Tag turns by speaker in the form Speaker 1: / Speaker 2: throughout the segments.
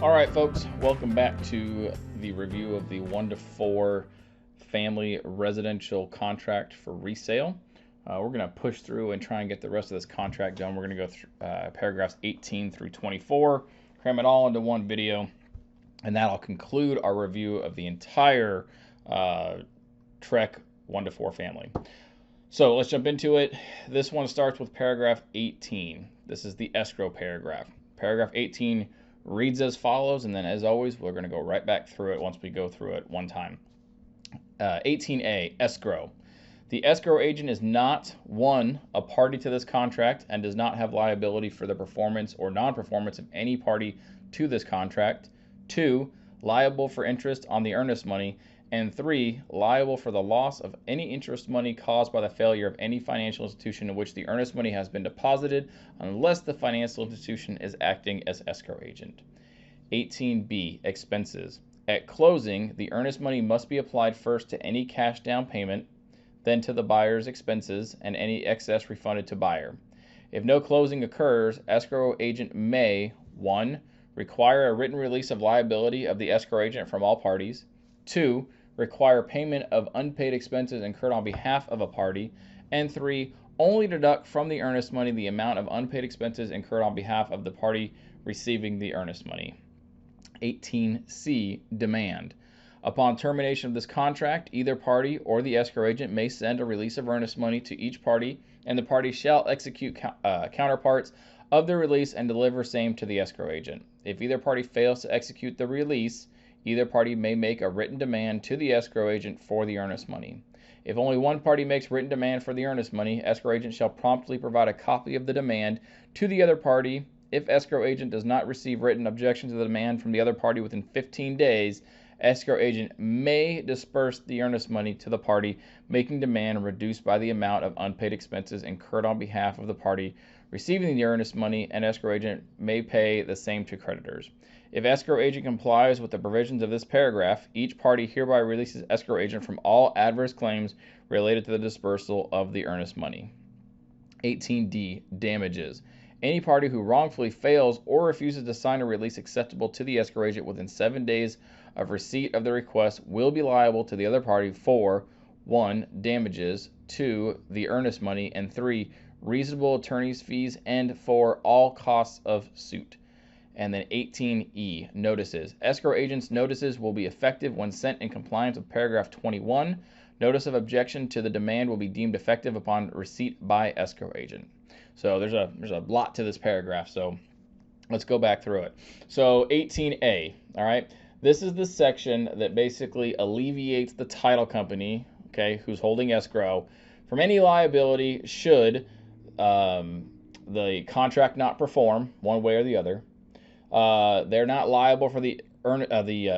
Speaker 1: All right, folks, welcome back to the review of the 1 to 4 family residential contract for resale. We're going to push through and try and get the rest of this contract done. We're going to go through paragraphs 18 through 24, cram it all into one video, and that'll conclude our review of the entire TREC 1 to 4 family. So let's jump into it. This one starts with paragraph 18. This is the escrow paragraph. Paragraph 18 reads as follows, and then as always, we're going to go right back through it once we go through it one time. 18A, escrow. The escrow agent is not, 1, a party to this contract and does not have liability for the performance or non-performance of any party to this contract. 2, liable for interest on the earnest money. And 3, liable for the loss of any interest money caused by the failure of any financial institution in which the earnest money has been deposited, unless the financial institution is acting as escrow agent. 18B, expenses. At closing, the earnest money must be applied first to any cash down payment, then to the buyer's expenses, and any excess refunded to buyer. If no closing occurs, escrow agent may 1, require a written release of liability of the escrow agent from all parties. 2, require payment of unpaid expenses incurred on behalf of a party. And 3, only deduct from the earnest money the amount of unpaid expenses incurred on behalf of the party receiving the earnest money. 18C, demand. Upon termination of this contract, either party or the escrow agent may send a release of earnest money to each party, and the party shall execute counterparts of the release and deliver same to the escrow agent. If either party fails to execute the release, either party may make a written demand to the escrow agent for the earnest money. If only one party makes written demand for the earnest money, escrow agent shall promptly provide a copy of the demand to the other party. If escrow agent does not receive written objection to the demand from the other party within 15 days, escrow agent may disperse the earnest money to the party making demand reduced by the amount of unpaid expenses incurred on behalf of the party receiving the earnest money, and escrow agent may pay the same to creditors. If escrow agent complies with the provisions of this paragraph, each party hereby releases escrow agent from all adverse claims related to the dispersal of the earnest money. 18D, damages. Any party who wrongfully fails or refuses to sign a release acceptable to the escrow agent within 7 days of receipt of the request will be liable to the other party for 1, damages, 2, the earnest money, and 3, reasonable attorney's fees, and 4, all costs of suit. And then 18E, notices. Escrow agent's notices will be effective when sent in compliance with paragraph 21. Notice of objection to the demand will be deemed effective upon receipt by escrow agent. So there's a lot to this paragraph, so let's go back through it. So 18A, all right, this is the section that basically alleviates the title company, okay, who's holding escrow, from any liability should the contract not perform one way or the other. They're not liable for the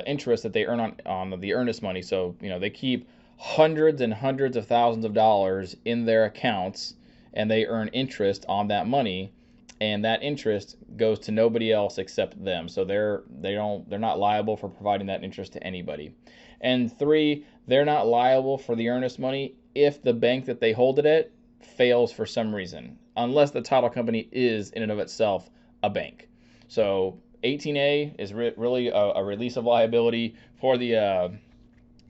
Speaker 1: interest that they earn on the earnest money. So, they keep hundreds and hundreds of thousands of dollars in their accounts, and they earn interest on that money, and that interest goes to nobody else except them. So they're not liable for providing that interest to anybody. And 3, they're not liable for the earnest money if the bank that they hold it at fails for some reason, unless the title company is in and of itself a bank. So 18A is really a release of liability for the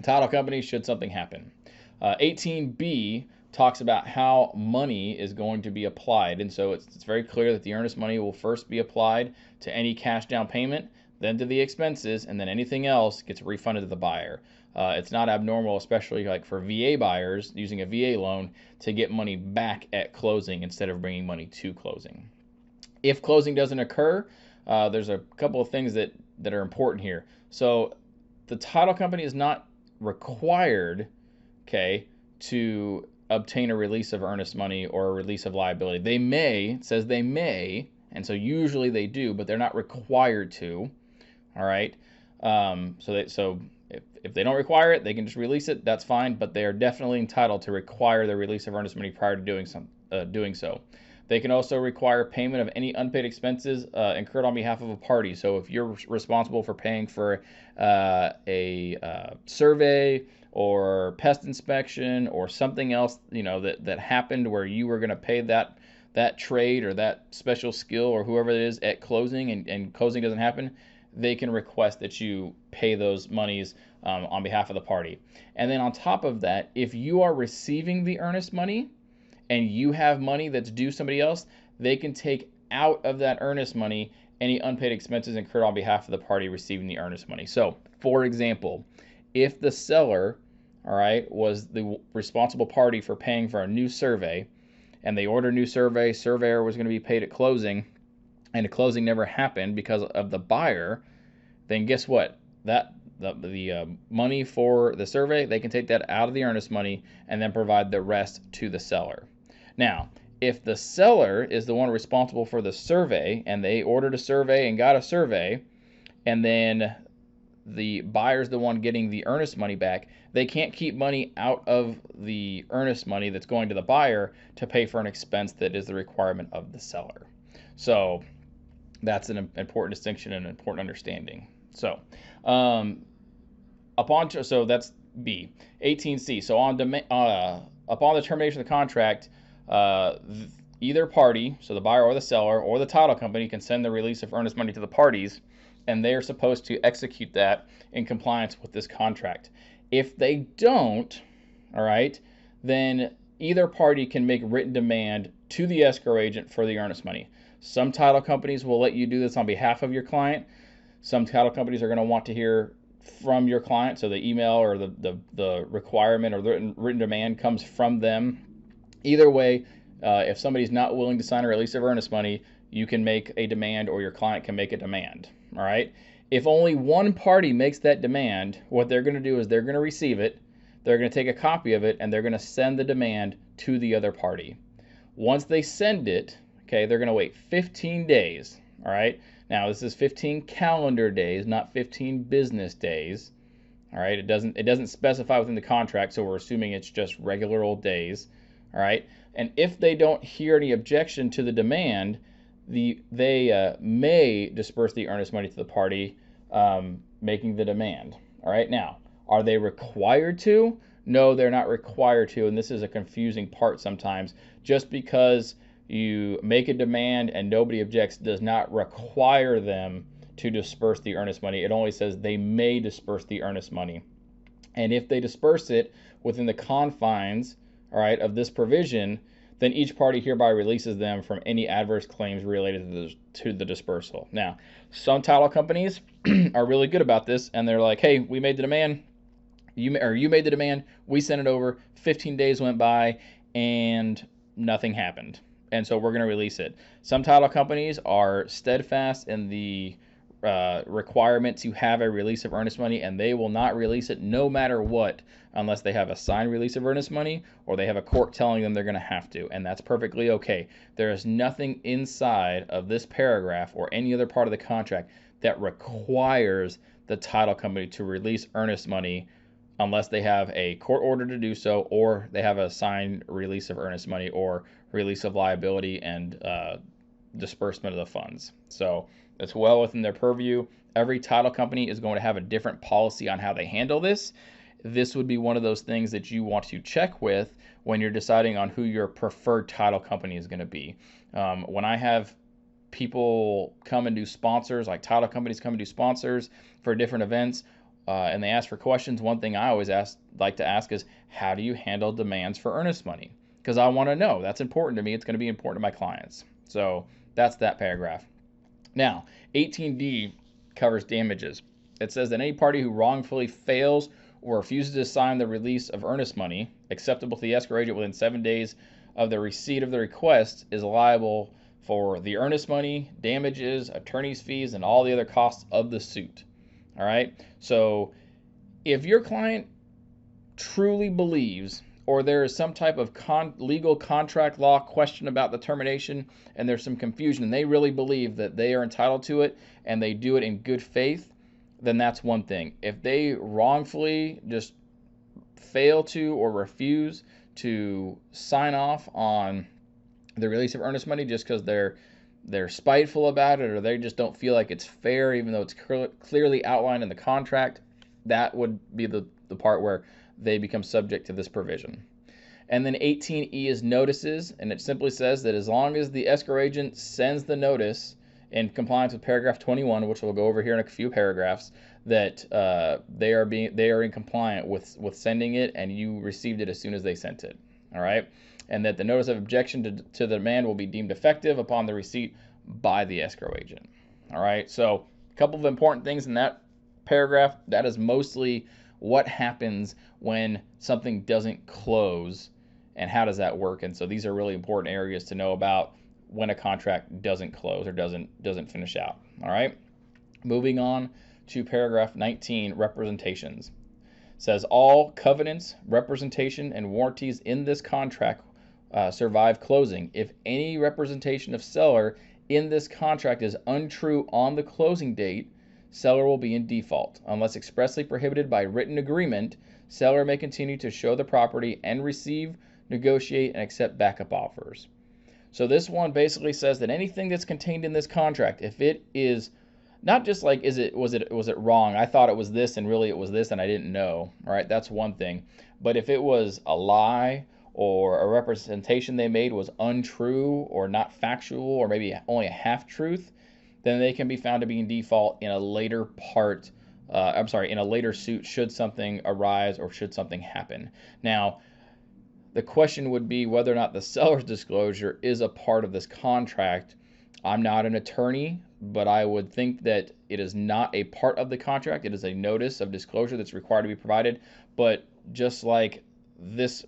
Speaker 1: title company should something happen. 18B talks about how money is going to be applied, and so it's very clear that the earnest money will first be applied to any cash down payment, then to the expenses, and then anything else gets refunded to the buyer. It's not abnormal, especially like for VA buyers using a VA loan, to get money back at closing instead of bringing money to closing. If closing doesn't occur, there's a couple of things that are important here. So the title company is not required, okay, to obtain a release of earnest money or a release of liability. They may, it says they may, and so usually they do, but they're not required to. All right. So if they don't require it, they can just release it. That's fine, but they are definitely entitled to require the release of earnest money prior to doing so. They can also require payment of any unpaid expenses incurred on behalf of a party. So if you're responsible for paying for a survey or pest inspection or something else, that happened where you were going to pay that trade or that special skill or whoever it is at closing, and closing doesn't happen, they can request that you pay those monies on behalf of the party. And then on top of that, if you are receiving the earnest money and you have money that's due somebody else, they can take out of that earnest money any unpaid expenses incurred on behalf of the party receiving the earnest money. So, for example, if the seller, all right, was the responsible party for paying for a new survey, and they ordered a new survey, surveyor was going to be paid at closing, and the closing never happened because of the buyer, then guess what? That the money for the survey, they can take that out of the earnest money and then provide the rest to the seller. Now, if the seller is the one responsible for the survey and they ordered a survey and got a survey, and then the buyer's the one getting the earnest money back, they can't keep money out of the earnest money that's going to the buyer to pay for an expense that is the requirement of the seller. So that's an important distinction and an important understanding. So so that's B. 18C. So upon the termination of the contract, either party, so the buyer or the seller or the title company, can send the release of earnest money to the parties, and they are supposed to execute that in compliance with this contract. If they don't, all right, then either party can make written demand to the escrow agent for the earnest money. Some title companies will let you do this on behalf of your client. Some title companies are going to want to hear from your client, so the email or the requirement or the written demand comes from them. Either way, if somebody's not willing to sign a release of earnest money, you can make a demand or your client can make a demand. All right. If only one party makes that demand, what they're going to do is they're going to receive it, they're going to take a copy of it, and they're going to send the demand to the other party. Once they send it, okay, they're going to wait 15 days. All right. Now, this is 15 calendar days, not 15 business days. All right. It doesn't specify within the contract, so we're assuming it's just regular old days. All right. And if they don't hear any objection to the demand, they may disperse the earnest money to the party making the demand. All right. Now, are they required to? No, they're not required to. And this is a confusing part sometimes. Just because you make a demand and nobody objects does not require them to disperse the earnest money. It only says they may disperse the earnest money. And if they disperse it within the confines, all right, of this provision, then each party hereby releases them from any adverse claims related to the dispersal. Now, some title companies are really good about this, and they're like, hey, we made the demand, you made the demand, we sent it over, 15 days went by, and nothing happened. And so we're going to release it. Some title companies are steadfast in the requirement to have a release of earnest money, and they will not release it no matter what unless they have a signed release of earnest money or they have a court telling them they're going to have to, and that's perfectly okay. There is nothing inside of this paragraph or any other part of the contract that requires the title company to release earnest money unless they have a court order to do so or they have a signed release of earnest money or release of liability and disbursement of the funds. So it's well within their purview. Every title company is going to have a different policy on how they handle this. This would be one of those things that you want to check with when you're deciding on who your preferred title company is going to be. When I have people come and do sponsors, like title companies come and do sponsors for different events, and they ask for questions, one thing I always like to ask is, how do you handle demands for earnest money? Because I want to know. That's important to me. It's going to be important to my clients. So that's that paragraph. Now, 18D covers damages. It says that any party who wrongfully fails or refuses to sign the release of earnest money acceptable to the escrow agent within 7 days of the receipt of the request is liable for the earnest money, damages, attorney's fees, and all the other costs of the suit. All right? So if your client truly believes, or there is some type of legal contract law question about the termination and there's some confusion and they really believe that they are entitled to it and they do it in good faith, then that's one thing. If they wrongfully just fail to or refuse to sign off on the release of earnest money just because they're spiteful about it or they just don't feel like it's fair even though it's clearly outlined in the contract, that would be the part where they become subject to this provision. And then 18E is notices, and it simply says that as long as the escrow agent sends the notice in compliance with paragraph 21, which we'll go over here in a few paragraphs, that they are in compliant with sending it, and you received it as soon as they sent it. All right, and that the notice of objection to the demand will be deemed effective upon the receipt by the escrow agent. All right, so a couple of important things in that paragraph. That is mostly what happens when something doesn't close and how does that work. And so these are really important areas to know about when a contract doesn't close or doesn't finish out. All right, moving on to paragraph 19, representations. It says all covenants, representation, and warranties in this contract survive closing. If any representation of seller in this contract is untrue on the closing date, seller will be in default. Unless expressly prohibited by written agreement, seller may continue to show the property and receive, negotiate, and accept backup offers. So this one basically says that anything that's contained in this contract, if it is not just like was it wrong, I thought it was this and really it was this and I didn't know, all right, that's one thing. But if it was a lie or a representation they made was untrue or not factual or maybe only a half truth, then they can be found to be in default in a later in a later suit should something arise or should something happen. Now, the question would be whether or not the seller's disclosure is a part of this contract. I'm not an attorney, but I would think that it is not a part of the contract. It is a notice of disclosure that's required to be provided. But just like this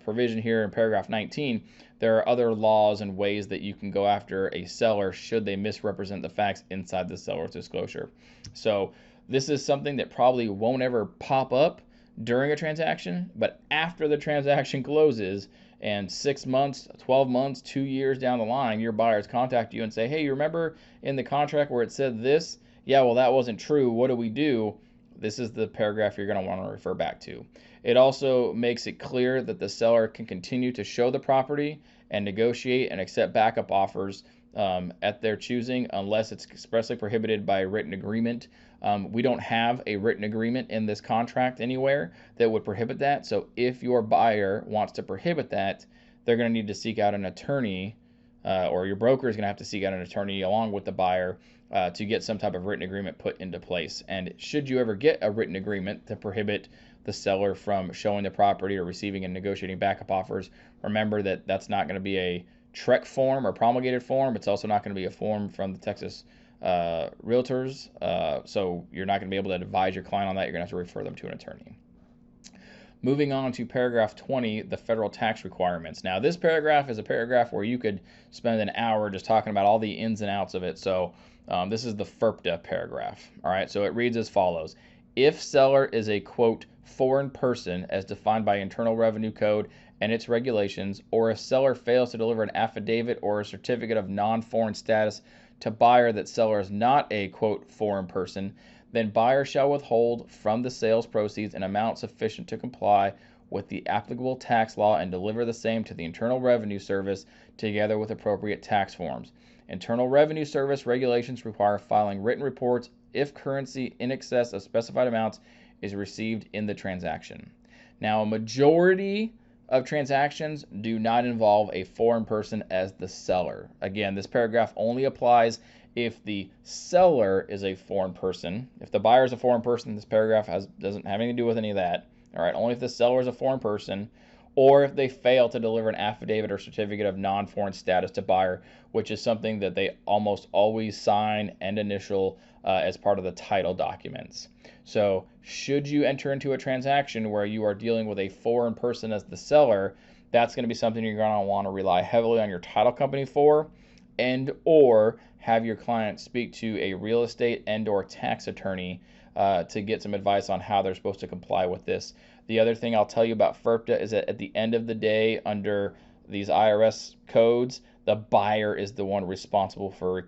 Speaker 1: provision here in paragraph 19, there are other laws and ways that you can go after a seller should they misrepresent the facts inside the seller's disclosure. So this is something that probably won't ever pop up during a transaction, but after the transaction closes and 6 months, 12 months, 2 years down the line, your buyers contact you and say, hey, you remember in the contract where it said this? Yeah, well, that wasn't true. What do we do? This is the paragraph you're going to want to refer back to. It also makes it clear that the seller can continue to show the property and negotiate and accept backup offers at their choosing unless it's expressly prohibited by a written agreement. We don't have a written agreement in this contract anywhere that would prohibit that. So if your buyer wants to prohibit that, they're going to need to seek out an attorney, or your broker is going to have to seek out an attorney along with the buyer to get some type of written agreement put into place. And should you ever get a written agreement to prohibit the seller from showing the property or receiving and negotiating backup offers, remember that that's not going to be a TREC form or promulgated form. It's also not going to be a form from the Texas realtors, so you're not going to be able to advise your client on that. You're going to have to refer them to an attorney. Moving on to paragraph 20, the federal tax requirements. Now, this paragraph is a paragraph where you could spend an hour just talking about all the ins and outs of it. So this is the FIRPTA paragraph. All right, so it reads as follows. If seller is a, quote, foreign person as defined by Internal Revenue Code and its regulations, or if seller fails to deliver an affidavit or a certificate of non-foreign status to buyer that seller is not a, quote, foreign person, then buyer shall withhold from the sales proceeds an amount sufficient to comply with the applicable tax law and deliver the same to the Internal Revenue Service together with appropriate tax forms. Internal Revenue Service regulations require filing written reports if currency in excess of specified amounts is received in the transaction. Now, a majority of transactions do not involve a foreign person as the seller. Again, this paragraph only applies if the seller is a foreign person. If the buyer is a foreign person, this paragraph doesn't have anything to do with any of that. All right, only if the seller is a foreign person, or if they fail to deliver an affidavit or certificate of non-foreign status to buyer, which is something that they almost always sign and initial as part of the title documents. So should you enter into a transaction where you are dealing with a foreign person as the seller, that's going to be something you're going to want to rely heavily on your title company for, and or have your client speak to a real estate and or tax attorney to get some advice on how they're supposed to comply with this. The other thing I'll tell you about FIRPTA is that at the end of the day, under these IRS codes, the buyer is the one responsible for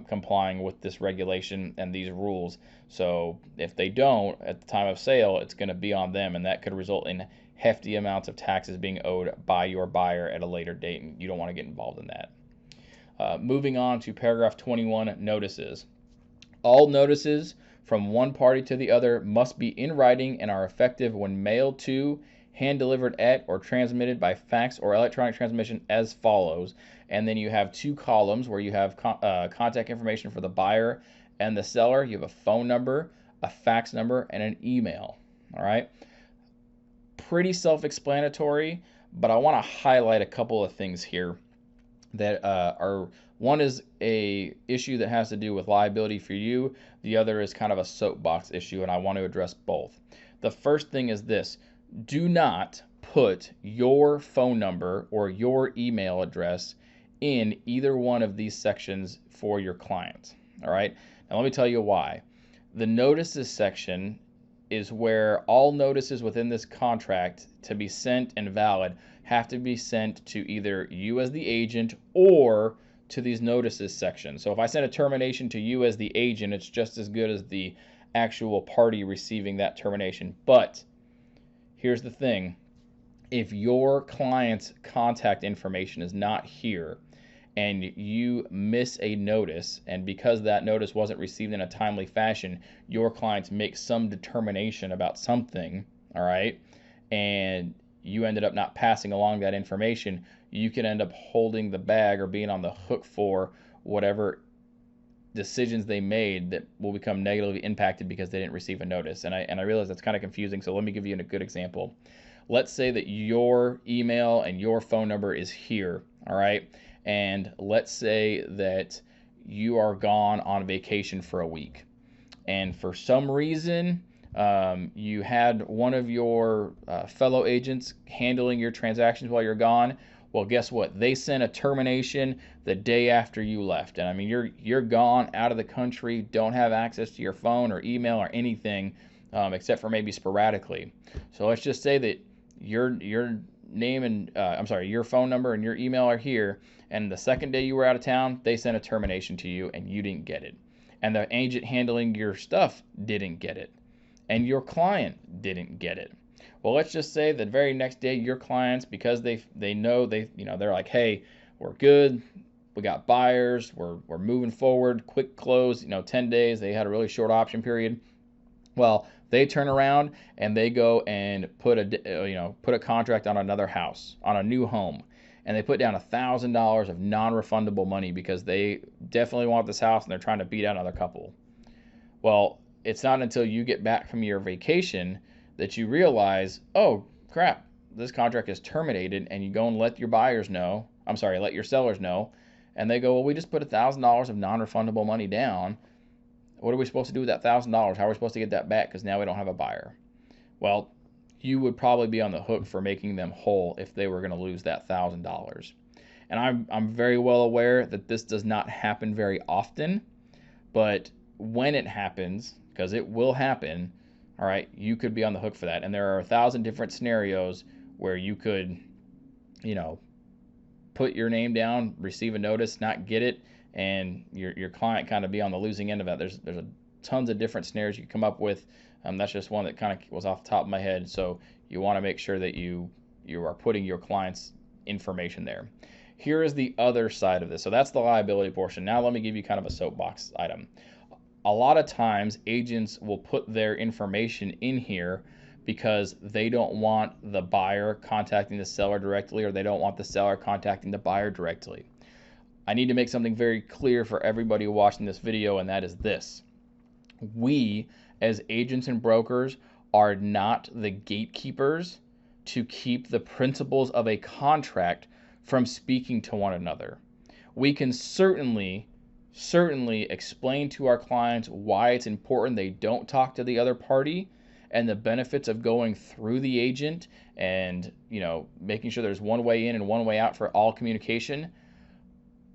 Speaker 1: complying with this regulation and these rules. So if they don't at the time of sale, it's going to be on them, and that could result in hefty amounts of taxes being owed by your buyer at a later date, and you don't want to get involved in that. Moving on to paragraph 21, notices. All notices from one party to the other must be in writing and are effective when mailed to, hand delivered at or transmitted by fax or electronic transmission as follows. And then you have two columns where you have contact information for the buyer and the seller. You have a phone number, a fax number, and an email. All right. Pretty self-explanatory, but I want to highlight a couple of things here that are, one is a issue that has to do with liability for you. The other is kind of a soapbox issue, and I want to address both. The first thing is this: do not put your phone number or your email address in either one of these sections for your client. All right. Now let me tell you why. The notices section is where all notices within this contract to be sent and valid have to be sent to either you as the agent or to these notices sections. So if I send a termination to you as the agent, it's just as good as the actual party receiving that termination. But here's the thing: if your client's contact information is not here and you miss a notice, and because that notice wasn't received in a timely fashion, your clients make some determination about something, all right, and you ended up not passing along that information, you can end up holding the bag or being on the hook for whatever decisions they made that will become negatively impacted because they didn't receive a notice. And I realize that's kind of confusing, so let me give you a good example. Let's say that your email and your phone number is here, all right? And let's say that you are gone on vacation for a week, and for some reason you had one of your fellow agents handling your transactions while you're gone. Well, guess what? They sent a termination the day after you left, and I mean you're gone out of the country, don't have access to your phone or email or anything except for maybe sporadically. So let's just say that your name and your phone number and your email are here, and the second day you were out of town, they sent a termination to you and you didn't get it. And the agent handling your stuff didn't get it. And your client didn't get it. Well, let's just say the very next day your clients, because they're like, hey, we're good, we got buyers, we're moving forward, quick close, 10 days, they had a really short option period. Well, they turn around and they go and put a contract on another house, on a new home, and they put down $1,000 of non-refundable money because they definitely want this house and they're trying to beat out another couple. Well, it's not until you get back from your vacation that you realize, oh crap, this contract is terminated, and you go and let your sellers know, and they go, well, we just put $1,000 of non-refundable money down. What are we supposed to do with that $1,000? How are we supposed to get that back? Because now we don't have a buyer. Well, you would probably be on the hook for making them whole if they were going to lose that $1,000. And I'm very well aware that this does not happen very often, but when it happens, because it will happen, all right, you could be on the hook for that. And there are 1,000 different scenarios where you could, put your name down, receive a notice, not get it, and your client kind of be on the losing end of that. There's tons of different scenarios you come up with. That's just one that kind of was off the top of my head. So you want to make sure that you are putting your client's information there. Here is the other side of this. So that's the liability portion. Now let me give you kind of a soapbox item. A lot of times agents will put their information in here because they don't want the buyer contacting the seller directly, or they don't want the seller contacting the buyer directly. I need to make something very clear for everybody watching this video, and that is this: we as agents and brokers are not the gatekeepers to keep the principles of a contract from speaking to one another. We can certainly explain to our clients why it's important they don't talk to the other party and the benefits of going through the agent and, making sure there's one way in and one way out for all communication.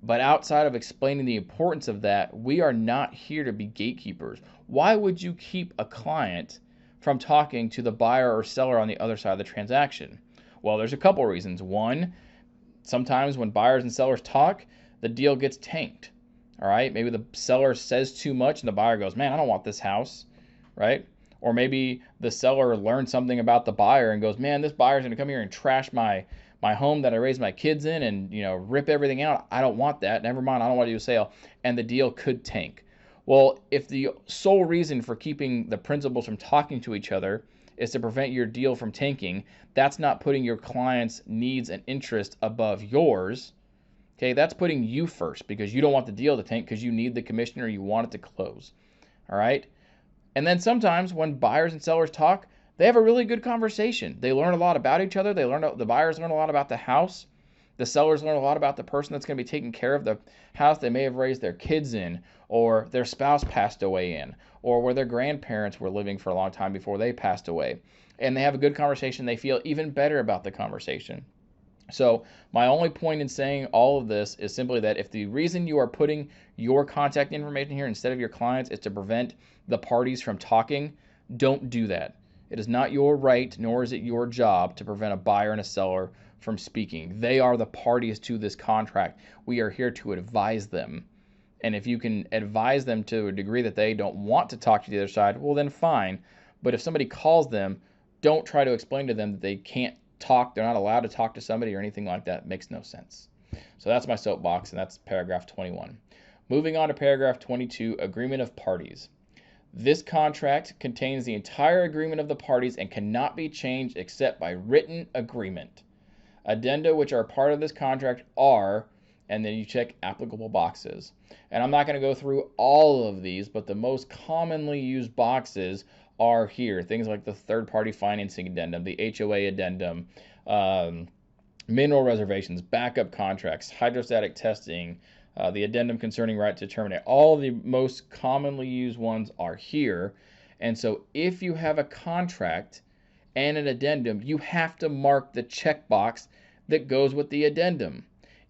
Speaker 1: But outside of explaining the importance of that, we are not here to be gatekeepers. Why would you keep a client from talking to the buyer or seller on the other side of the transaction? Well, there's a couple reasons. One, sometimes when buyers and sellers talk, the deal gets tanked. All right, maybe the seller says too much and the buyer goes, man, I don't want this house, right? Or maybe the seller learns something about the buyer and goes, man, this buyer's gonna come here and trash my home that I raised my kids in and, rip everything out. I don't want that. Never mind, I don't want to do a sale. And the deal could tank. Well, if the sole reason for keeping the principals from talking to each other is to prevent your deal from tanking. That's not putting your client's needs and interest above yours. Okay, that's putting you first because you don't want the deal to tank because you need the commission or you want it to close. All right. And then sometimes when buyers and sellers talk, they have a really good conversation. They learn a lot about each other. The buyers learn a lot about the house. The sellers learn a lot about the person that's going to be taking care of the house they may have raised their kids in, or their spouse passed away in, or where their grandparents were living for a long time before they passed away. And they have a good conversation. They feel even better about the conversation. So my only point in saying all of this is simply that if the reason you are putting your contact information here instead of your clients is to prevent the parties from talking, don't do that. It is not your right, nor is it your job to prevent a buyer and a seller from speaking. They are the parties to this contract. We are here to advise them. And if you can advise them to a degree that they don't want to talk to the other side, well then fine. But if somebody calls them, don't try to explain to them that they can't talk, they're not allowed to talk to somebody or anything like that. It makes no sense. So that's my soapbox, and that's paragraph 21. Moving on to paragraph 22, agreement of parties. This contract contains the entire agreement of the parties and cannot be changed except by written agreement. Addenda which are part of this contract are, and then you check applicable boxes. And I'm not going to go through all of these, but the most commonly used boxes are here. Things like the third-party financing addendum, the HOA addendum, mineral reservations, backup contracts, hydrostatic testing, the addendum concerning right to terminate. All the most commonly used ones are here. And so if you have a contract and an addendum, you have to mark the checkbox that goes with the addendum.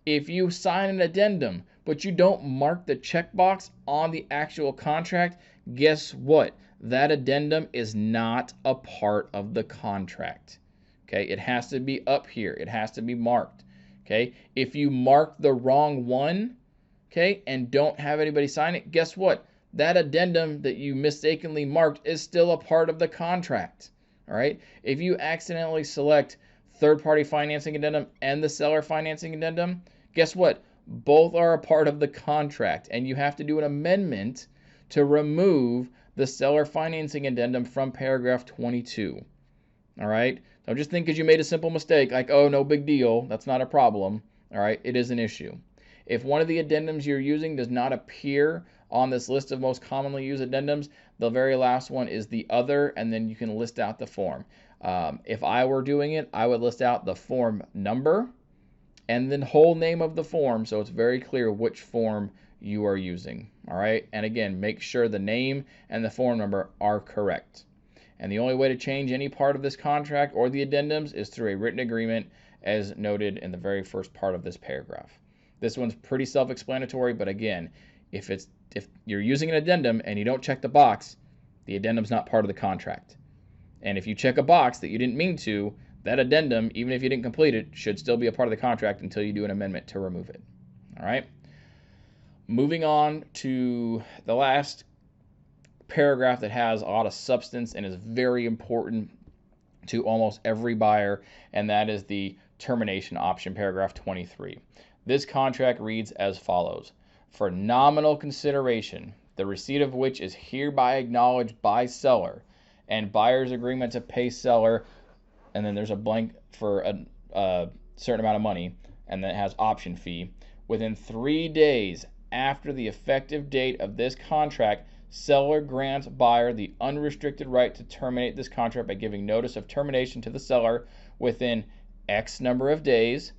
Speaker 1: If you sign an addendum, but you don't mark the checkbox on the actual contract, guess what? That addendum is not a part of the contract. Okay, it has to be up here. It has to be marked. Okay, if you mark the wrong one, okay, and don't have anybody sign it, guess what? That addendum that you mistakenly marked is still a part of the contract. All right, if you accidentally select third-party financing addendum and the seller financing addendum, guess what? Both are a part of the contract, and you have to do an amendment to remove the seller financing addendum from paragraph 22. All right? Don't just think because you made a simple mistake, like, oh, no big deal, that's not a problem. All right? It is an issue. If one of the addendums you're using does not appear on this list of most commonly used addendums, the very last one is the other, and then you can list out the form. If I were doing it, I would list out the form number and then whole name of the form so it's very clear which form you are using. All right, and again, make sure the name and the form number are correct. And the only way to change any part of this contract or the addendums is through a written agreement as noted in the very first part of this paragraph. This one's pretty self-explanatory, but again, if you're using an addendum and you don't check the box, the addendum's not part of the contract. And if you check a box that you didn't mean to, that addendum, even if you didn't complete it, should still be a part of the contract until you do an amendment to remove it. All right? Moving on to the last paragraph that has a lot of substance and is very important to almost every buyer, and that is the termination option, paragraph 23. This contract reads as follows. For nominal consideration, the receipt of which is hereby acknowledged by seller, and buyer's agreement to pay seller, and then there's a blank for a certain amount of money, and then it has option fee. Within 3 days after the effective date of this contract, seller grants buyer the unrestricted right to terminate this contract by giving notice of termination to the seller within X number of days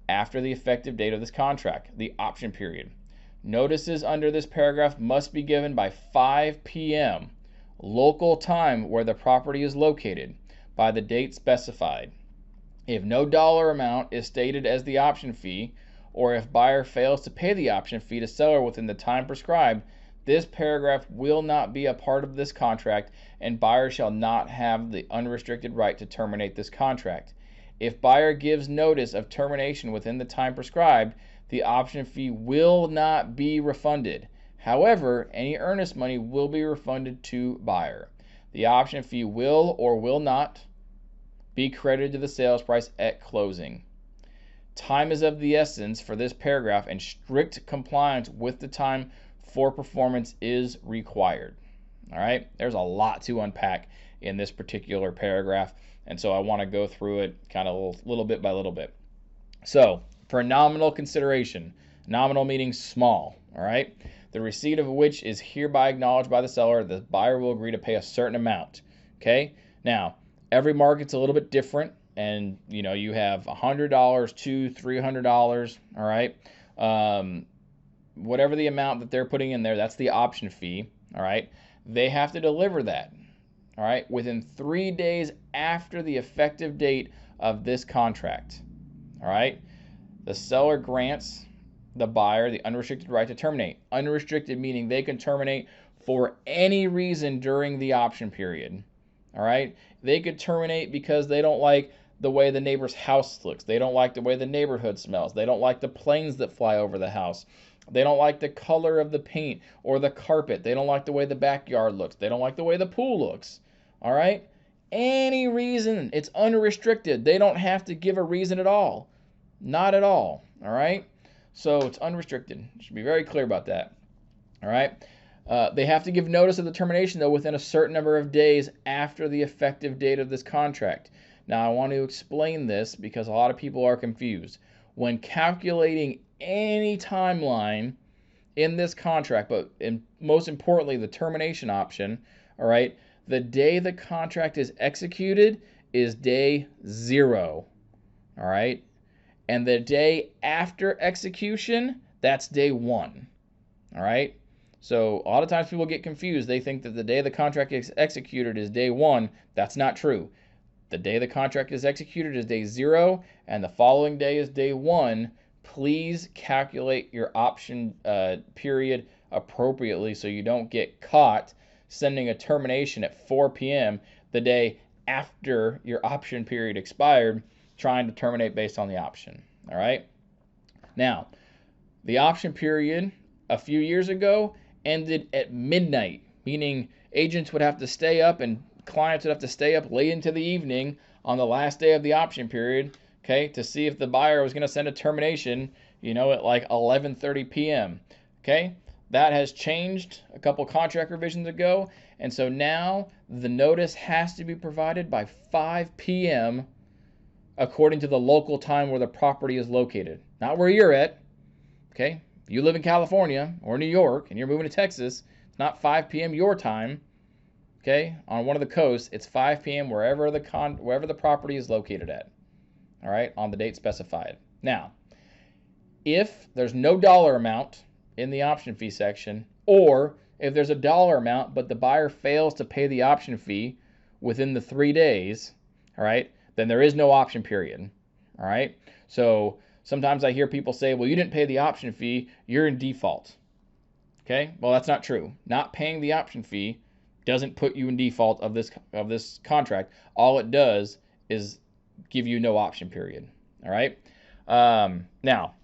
Speaker 1: after the effective date of this contract, the option period. Notices under this paragraph must be given by 5 p.m. local time where the property is located by the date specified. If no dollar amount is stated as the option fee, or if buyer fails to pay the option fee to seller within the time prescribed, this paragraph will not be a part of this contract, and buyer shall not have the unrestricted right to terminate this contract. If buyer gives notice of termination within the time prescribed, the option fee will not be refunded. However, any earnest money will be refunded to buyer. The option fee will or will not be credited to the sales price at closing. Time is of the essence for this paragraph, and strict compliance with the time for performance is required. All right, there's a lot to unpack in this particular paragraph, and so I want to go through it kind of little bit by little bit. So for nominal consideration, nominal meaning small, all right, the receipt of which is hereby acknowledged by the seller, the buyer will agree to pay a certain amount. Okay, now every market's a little bit different, and you have $100 to $300, all right. Whatever the amount that they're putting in there, that's the option fee, all right. They have to deliver that, all right, within 3 days after the effective date of this contract. All right. The seller grants the buyer the unrestricted right to terminate. Unrestricted meaning they can terminate for any reason during the option period. All right. They could terminate because they don't like the way the neighbor's house looks. They don't like the way the neighborhood smells. They don't like the planes that fly over the house. They don't like the color of the paint or the carpet. They don't like the way the backyard looks. They don't like the way the pool looks. All right. Any reason. It's unrestricted. They don't have to give a reason at all. Not at all. All right. So it's unrestricted. Should be very clear about that. All right. They have to give notice of the termination, though, within a certain number of days after the effective date of this contract. Now, I want to explain this because a lot of people are confused. When calculating any timeline in this contract, but most importantly, the termination option, all right, the day the contract is executed is day 0, all right? And the day after execution, that's day 1, all right? So a lot of times people get confused. They think that the day the contract is executed is day 1. That's not true. The day the contract is executed is day 0, and the following day is day 1. Please calculate your option period appropriately so you don't get caught sending a termination at 4 p.m. the day after your option period expired, trying to terminate based on the option. All right. Now, the option period a few years ago ended at midnight, meaning agents would have to stay up and clients would have to stay up late into the evening on the last day of the option period, okay, to see if the buyer was going to send a termination, at like 11:30 p.m. Okay, that has changed a couple contract revisions ago, and so now the notice has to be provided by 5 p.m. according to the local time where the property is located, not where you're at. Okay, if you live in California or New York and you're moving to Texas, it's not 5 p.m. your time. Okay, on one of the coasts, it's 5 p.m. wherever the property is located at. All right, on the date specified. Now, if there's no dollar amount in the option fee section, or if there's a dollar amount but the buyer fails to pay the option fee within the 3 days, all right, then there is no option period. All right, so sometimes I hear people say, well, you didn't pay the option fee, you're in default. Okay, well, that's not true. Not paying the option fee doesn't put you in default of this contract. All it does is give you no option period. All right. Now,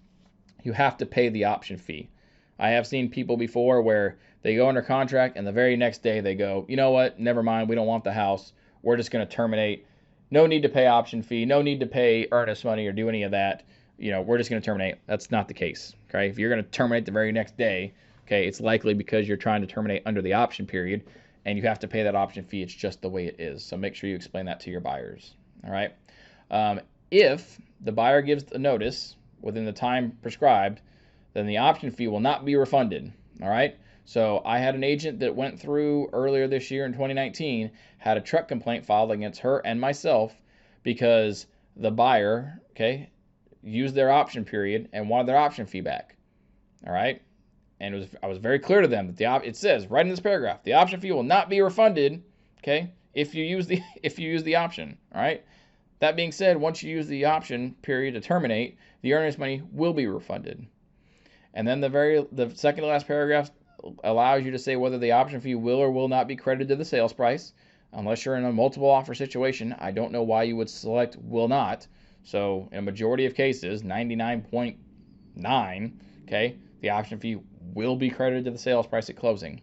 Speaker 1: you have to pay the option fee. I have seen people before where they go under contract and the very next day they go, you know what? Never mind. We don't want the house. We're just going to terminate. No need to pay option fee. No need to pay earnest money or do any of that. We're just going to terminate. That's not the case. Okay. If you're going to terminate the very next day, okay, it's likely because you're trying to terminate under the option period, and you have to pay that option fee. It's just the way it is. So make sure you explain that to your buyers. All right. If the buyer gives a notice within the time prescribed, then the option fee will not be refunded. All right. So I had an agent that went through earlier this year in 2019, had a truck complaint filed against her and myself because the buyer, okay, used their option period and wanted their option fee back. All right. And I was very clear to them that it says right in this paragraph, the option fee will not be refunded, okay, if you use the option. All right. That being said, once you use the option period to terminate, the earnest money will be refunded. And then the second to last paragraph allows you to say whether the option fee will or will not be credited to the sales price. Unless you're in a multiple offer situation, I don't know why you would select will not. So in a majority of cases, 99.9, okay, the option fee will be credited to the sales price at closing.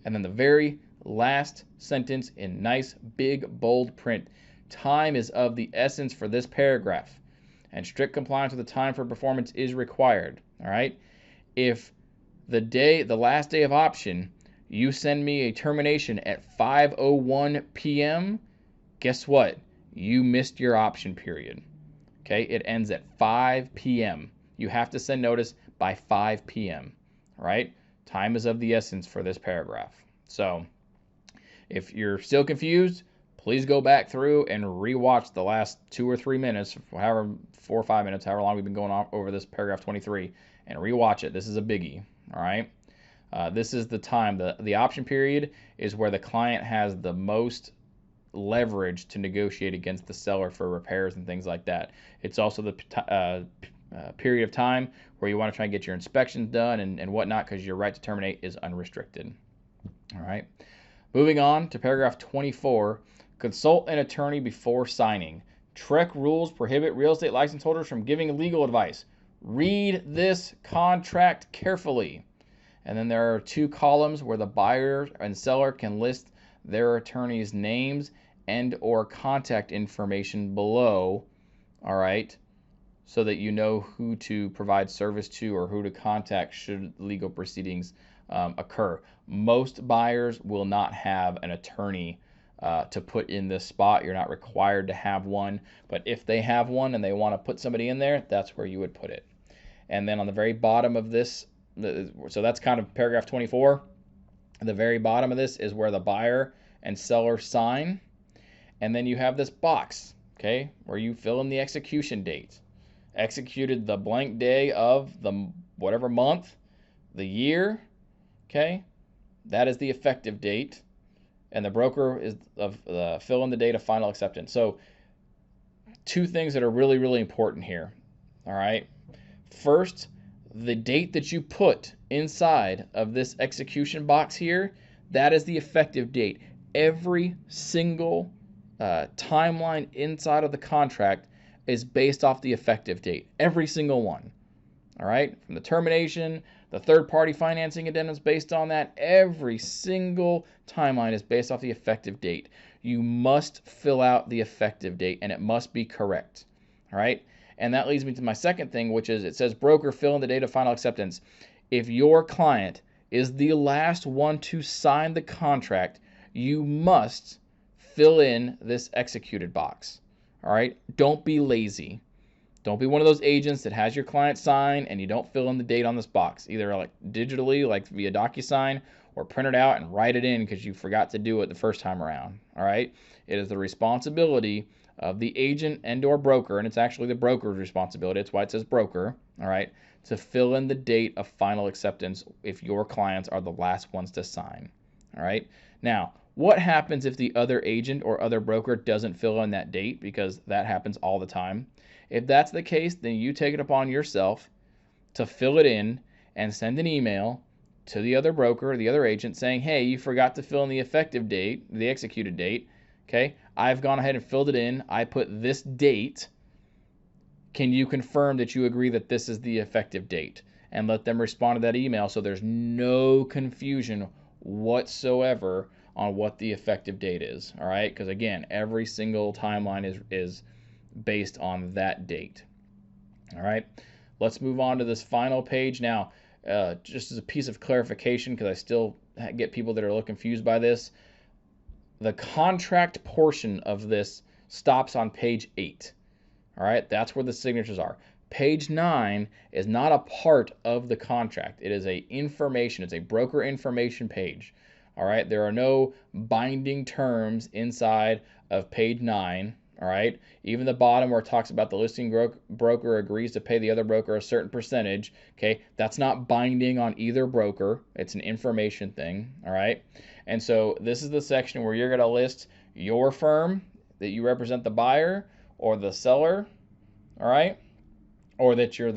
Speaker 1: And then the very last sentence in nice big bold print. Time is of the essence for this paragraph, and strict compliance with the time for performance is required. All right. If the last day of option, You send me a termination at 5:01 p.m., guess what? You missed your option period. Okay, it ends at 5 p.m. You have to send notice by 5 p.m. All right, time is of the essence for this paragraph. So if you're still confused, please go back through and rewatch the last 2 or 3 minutes, however 4 or 5 minutes, however long we've been going on over this paragraph 23, and rewatch it. This is a biggie. All right. This is the time. The option period is where the client has the most leverage to negotiate against the seller for repairs and things like that. It's also the period of time where you want to try and get your inspections done and whatnot, because your right to terminate is unrestricted. All right. Moving on to paragraph 24, consult an attorney before signing. TREC rules prohibit real estate license holders from giving legal advice. Read this contract carefully. And then there are 2 columns where the buyer and seller can list their attorney's names and or contact information below, all right, so that you know who to provide service to or who to contact should legal proceedings occur. Most buyers will not have an attorney to put in this spot. You're not required to have one, but if they have one and they want to put somebody in there, that's where you would put it. And then on the very bottom of this, so that's kind of paragraph 24. The very bottom of this is where the buyer and seller sign. And then you have this box, okay, where you fill in the execution date. Executed the blank day of the whatever month, the year, okay, that is the effective date. And the broker is fill in the date of final acceptance. So 2 things that are really, really important here, all right. First, the date that you put inside of this execution box here, that is the effective date. Every single timeline inside of the contract is based off the effective date. Every single one. All right? From the termination, the third-party financing addendum is based on that. Every single timeline is based off the effective date. You must fill out the effective date, and it must be correct. All right? And that leads me to my second thing, which is it says broker fill in the date of final acceptance. If your client is the last one to sign the contract, you must fill in this executed box. All right? Don't be lazy. Don't be one of those agents that has your client sign and you don't fill in the date on this box, either like digitally, like via DocuSign, or print it out and write it in because you forgot to do it the first time around. All right? It is the responsibility of the agent and or broker, and it's actually the broker's responsibility. That's why it says broker, all right, to fill in the date of final acceptance if your clients are the last ones to sign. All right? Now, what happens if the other agent or other broker doesn't fill in that date? Because that happens all the time. If that's the case, then you take it upon yourself to fill it in and send an email to the other broker or the other agent saying, hey, you forgot to fill in the effective date, the executed date. Okay, I've gone ahead and filled it in. I put this date. Can you confirm that you agree that this is the effective date? And let them respond to that email so there's no confusion whatsoever on what the effective date is. All right, because again, every single timeline is based on that date. All right, let's move on to this final page now. Just as a piece of clarification, because I still get people that are a little confused by this, the contract portion of this stops on page 8. All right, that's where the signatures are. Page 9 is not a part of the contract. It is information. It's a broker information page. All right, there are no binding terms inside of page 9. All right, even the bottom where it talks about the listing broker agrees to pay the other broker a certain percentage. Okay, that's not binding on either broker. It's an information thing. All right, and so this is the section where you're going to list your firm that you represent the buyer or the seller. All right, or that you're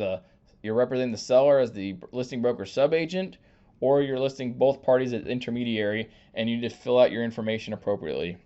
Speaker 1: representing the seller as the listing broker subagent, or you're listing both parties as intermediary, and you just fill out your information appropriately.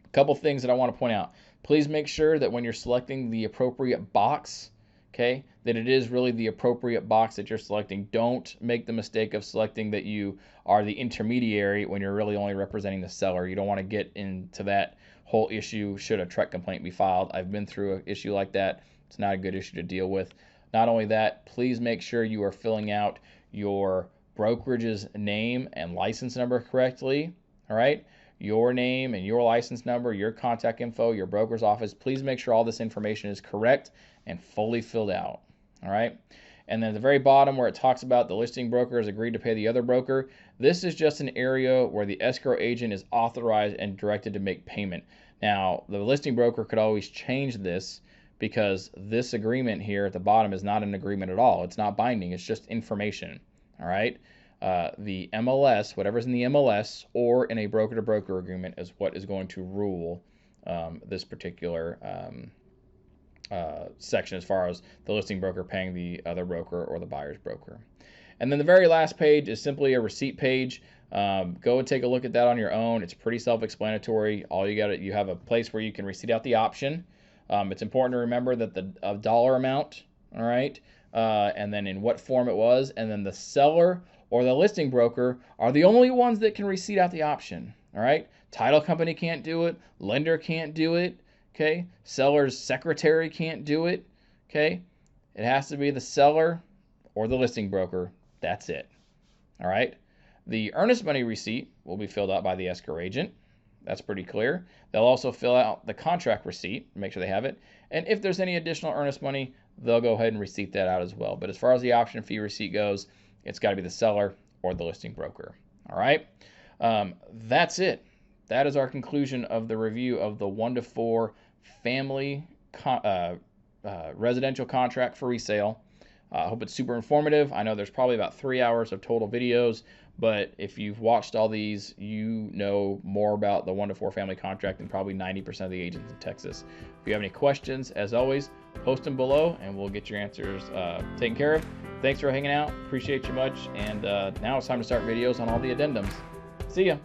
Speaker 1: A couple things that I want to point out. Please make sure that when you're selecting the appropriate box, okay, that it is really the appropriate box that you're selecting. Don't make the mistake of selecting that you are the intermediary when you're really only representing the seller. You don't want to get into that whole issue should a TREC complaint be filed. I've been through an issue like that. It's not a good issue to deal with. Not only that, please make sure you are filling out your brokerage's name and license number correctly. All right, your name and your license number, your contact info, your broker's office. Please make sure all this information is correct and fully filled out. All right. And then at the very bottom where it talks about the listing broker has agreed to pay the other broker, this is just an area where the escrow agent is authorized and directed to make payment. Now, the listing broker could always change this, because this agreement here at the bottom is not an agreement at all. It's not binding. It's just information. All right. The MLS, whatever's in the MLS or in a broker-to-broker agreement, is what is going to rule this particular section as far as the listing broker paying the other broker or the buyer's broker. And then the very last page is simply a receipt page. Go and take a look at that on your own. It's pretty self-explanatory. All you have a place where you can receipt out the option. It's important to remember that the dollar amount, all right, and then in what form it was, and then the seller or the listing broker are the only ones that can receipt out the option. All right, title company can't do it, lender can't do it. Okay, seller's secretary can't do it. Okay, it has to be the seller or the listing broker. That's it. All right, the earnest money receipt will be filled out by the escrow agent. That's pretty clear. They'll also fill out the contract receipt, make sure they have it. And if there's any additional earnest money, they'll go ahead and receipt that out as well. But as far as the option fee receipt goes, it's got to be the seller or the listing broker. All right. That's it. That is our conclusion of the review of the 1-to-4 family residential contract for resale. I hope it's super informative. I know there's probably about 3 hours of total videos, but if you've watched all these, you know more about the 1-to-4 family contract than probably 90% of the agents in Texas. If you have any questions, as always, post them below and we'll get your answers taken care of. Thanks for hanging out. Appreciate you much. And now it's time to start videos on all the addendums. See ya.